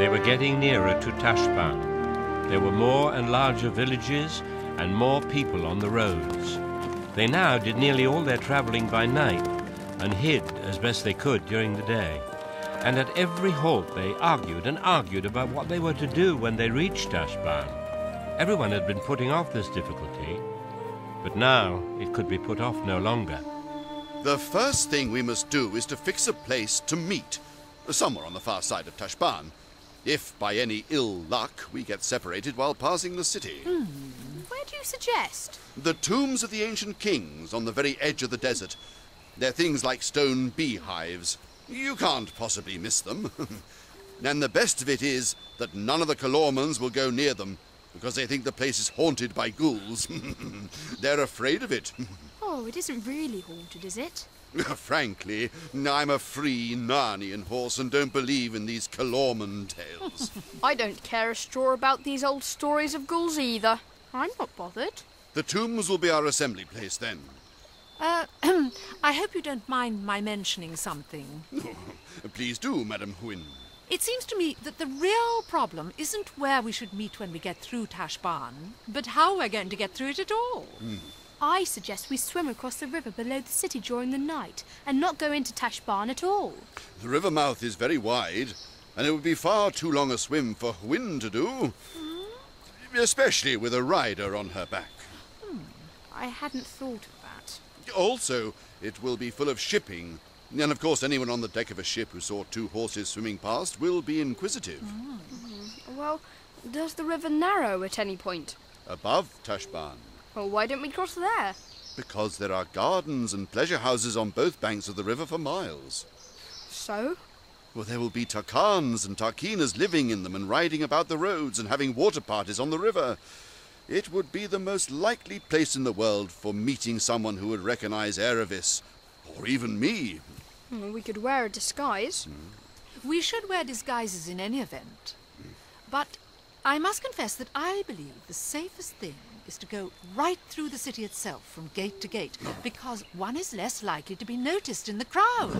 They were getting nearer to Tashbaan. There were more and larger villages and more people on the roads. They now did nearly all their traveling by night and hid as best they could during the day. And at every halt they argued and argued about what they were to do when they reached Tashbaan. Everyone had been putting off this difficulty, but now it could be put off no longer. The first thing we must do is to fix a place to meet, somewhere on the far side of Tashbaan, if by any ill luck we get separated while passing the city. Where do you suggest? The tombs of the ancient kings on the very edge of the desert. They're things like stone beehives. You can't possibly miss them. And the best of it is that none of the Kalormans will go near them, because they think the place is haunted by ghouls. They're afraid of it. Oh, it isn't really haunted, is it? Frankly, I'm a free Narnian horse and don't believe in these Kalorman tales. I don't care a straw about these old stories of ghouls either. I'm not bothered. The tombs will be our assembly place then. I hope you don't mind my mentioning something. Please do, Madam Hwin. It seems to me that the real problem isn't where we should meet when we get through Tashbaan, but how we're going to get through it at all. I suggest we swim across the river below the city during the night and not go into Tashbaan at all. The river mouth is very wide, and it would be far too long a swim for Hwin to do. Especially with a rider on her back. I hadn't thought of that. Also, it will be full of shipping. And of course, anyone on the deck of a ship who saw two horses swimming past will be inquisitive. Well, does the river narrow at any point? Above Tashbaan. Well, why don't we cross there? Because there are gardens and pleasure houses on both banks of the river for miles. So? Well, there will be Tarkans and Tarkinas living in them and riding about the roads and having water parties on the river. It would be the most likely place in the world for meeting someone who would recognize Aravis, or even me. We could wear a disguise. We should wear disguises in any event. But I must confess that I believe the safest thing is to go right through the city itself from gate to gate, because one is less likely to be noticed in the crowd.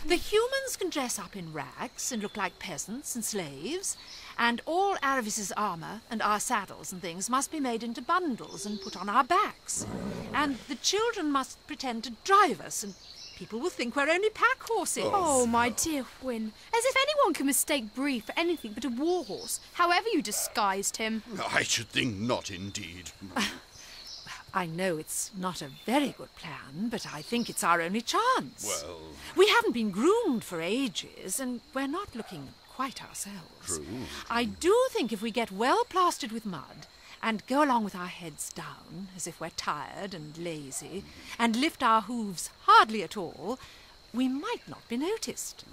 The humans can dress up in rags and look like peasants and slaves, and all Aravis's armour and our saddles and things must be made into bundles and put on our backs. And the children must pretend to drive us, and people will think we're only pack horses. Oh, my dear Hwin. As if anyone can mistake Bree for anything but a warhorse, however you disguised him. I should think not, indeed. I know it's not a very good plan, but I think it's our only chance. Well... We haven't been groomed for ages, and we're not looking quite ourselves. True. I do think if we get well plastered with mud and go along with our heads down, as if we're tired and lazy, and lift our hooves hardly at all, we might not be noticed.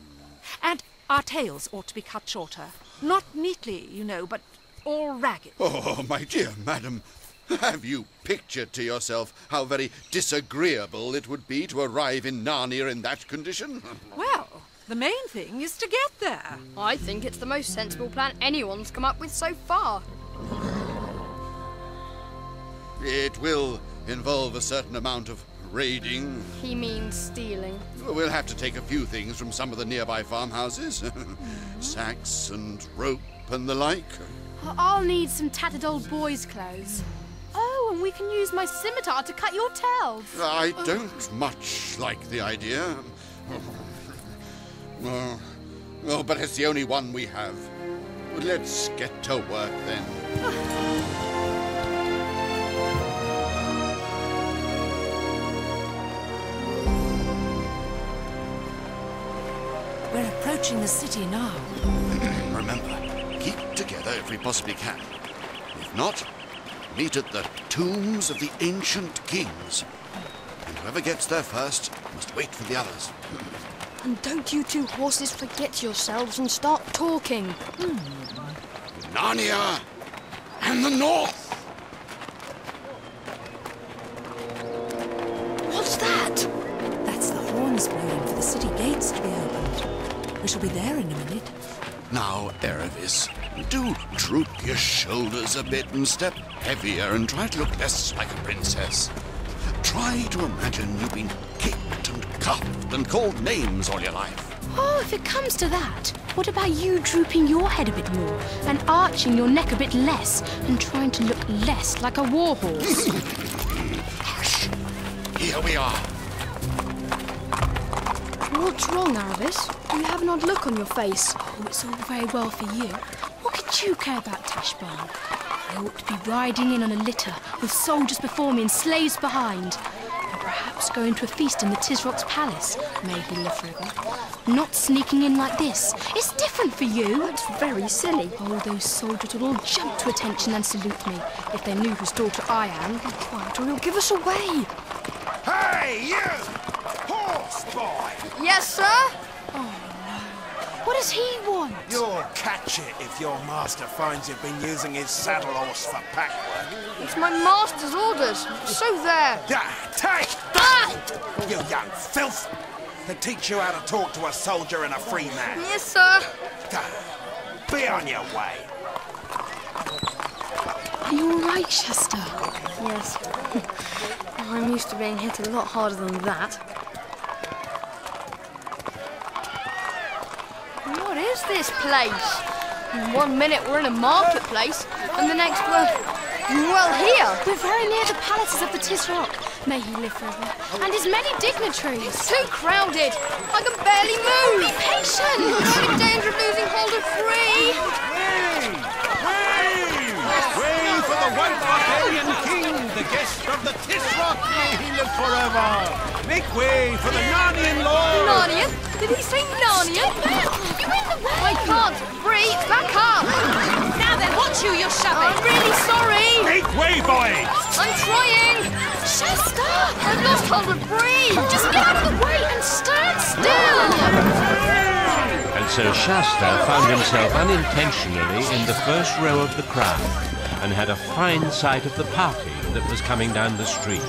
And our tails ought to be cut shorter. Not neatly, you know, but all ragged. Oh, my dear madam, have you pictured to yourself how very disagreeable it would be to arrive in Narnia in that condition? Well, the main thing is to get there. I think it's the most sensible plan anyone's come up with so far. It will involve a certain amount of raiding. He means stealing. We'll have to take a few things from some of the nearby farmhouses. Sacks and rope and the like. I'll need some tattered old boys' clothes. Oh, and we can use my scimitar to cut your tails. I don't much like the idea. Oh, but it's the only one we have. Let's get to work then. We're approaching the city now. Remember, keep together if we possibly can. If not, meet at the tombs of the ancient kings. And whoever gets there first must wait for the others. And don't you two horses forget yourselves and start talking. Narnia and the North! What's that? That's the horns blowing for the city gates to be opened. We shall be there in a minute. Now, Aravis, do droop your shoulders a bit and step heavier and try to look less like a princess. Try to imagine you've been kicked and cuffed and called names all your life. Oh, if it comes to that, What about you drooping your head a bit more and arching your neck a bit less and trying to look less like a warhorse? Hush! Here we are. What's wrong, Aravis? You have an odd look on your face. Oh, it's all very well for you. What could you care about Tashbaan? I ought to be riding in on a litter with soldiers before me and slaves behind. And perhaps going to a feast in the Tisroc's palace. May he live forever. Not sneaking in like this. It's different for you. That's very silly. Oh, those soldiers would all jump to attention and salute me if they knew whose daughter I am. Be quiet or he'll give us away. Hey, you! Horse boy! Yes, sir? What does he want? You'll catch it if your master finds you've been using his saddle horse for pack work. It's my master's orders. So there. Take! Ah! You young filth! They teach you how to talk to a soldier and a free man. Yes, sir. Be on your way. Are you all right, Shasta? Yes. I'm used to being hit a lot harder than that. What is this place? In 1 minute we're in a marketplace, and the next we're here. We're very near the palaces of the Tisroc. May he live forever. And his many dignitaries. It's too crowded. I can barely move. Be patient. We're in danger of losing hold of Bree. Way for the white Arcadian king, the guest of the Tisroc, may he live forever! Make way for the Narnian lord! Narnian? Did he say Narnian? You're in the way. I can't. Bree, back up. Now then, watch who you're shoving! I'm really sorry. Make way, boys! I'm trying. Shasta! I've lost hold of Bree. Just get out of the way and stand still! And so Shasta found himself unintentionally in the first row of the crowd and had a fine sight of the party that was coming down the street.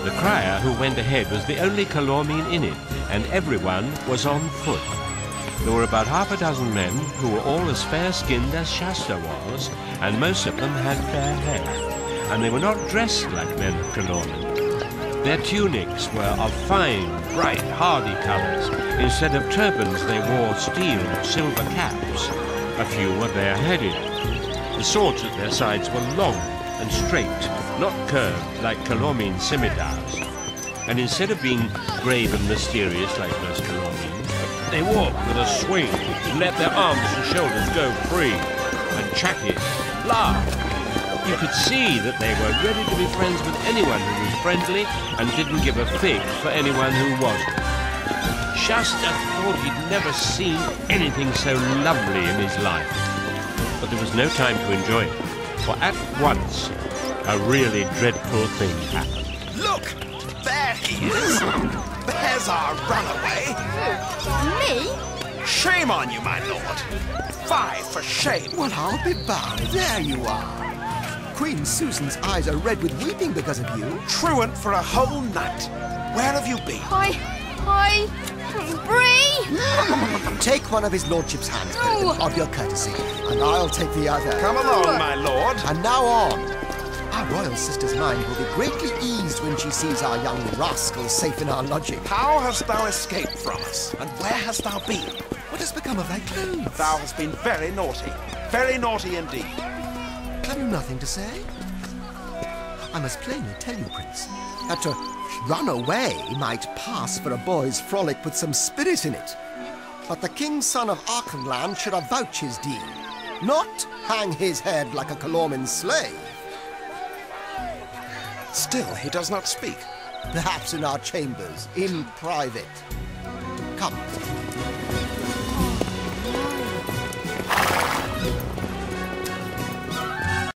The crier who went ahead was the only Calormene in it, and everyone was on foot. There were about half a dozen men who were all as fair-skinned as Shasta was, and most of them had fair hair, and they were not dressed like men of Calormene. Their tunics were of fine, bright, hardy colours. Instead of turbans, they wore steel or silver caps. A few were bareheaded. The swords at their sides were long and straight, not curved like Calormene scimitars. And instead of being grave and mysterious like most Calormenes, they walked with a swing and let their arms and shoulders go free, and chatted, laughed. You could see that they were ready to be friends with anyone who was friendly and didn't give a fig for anyone who wasn't. Shasta thought he'd never seen anything so lovely in his life. But there was no time to enjoy it, for at once a really dreadful thing happened. Look! There he is! There's our runaway! Me? Shame on you, my lord! Fie for shame! Well, I'll be bound. There you are. Queen Susan's eyes are red with weeping because of you. Truant for a whole night. Where have you been? Bree! Take one of his lordship's hands, Peridan, of your courtesy, and I'll take the other. Come along, my lord. And now on. Our royal sister's mind will be greatly eased when she sees our young rascal safe in our lodging. How hast thou escaped from us, and where hast thou been? What has become of thy clothes? Thou hast been very naughty indeed. Have you nothing to say? I must plainly tell you, Prince, that to run away might pass for a boy's frolic with some spirit in it. But the king's son of Archenland should avouch his deed, not hang his head like a Calormene slave. Still, he does not speak. Perhaps in our chambers, in private. Come,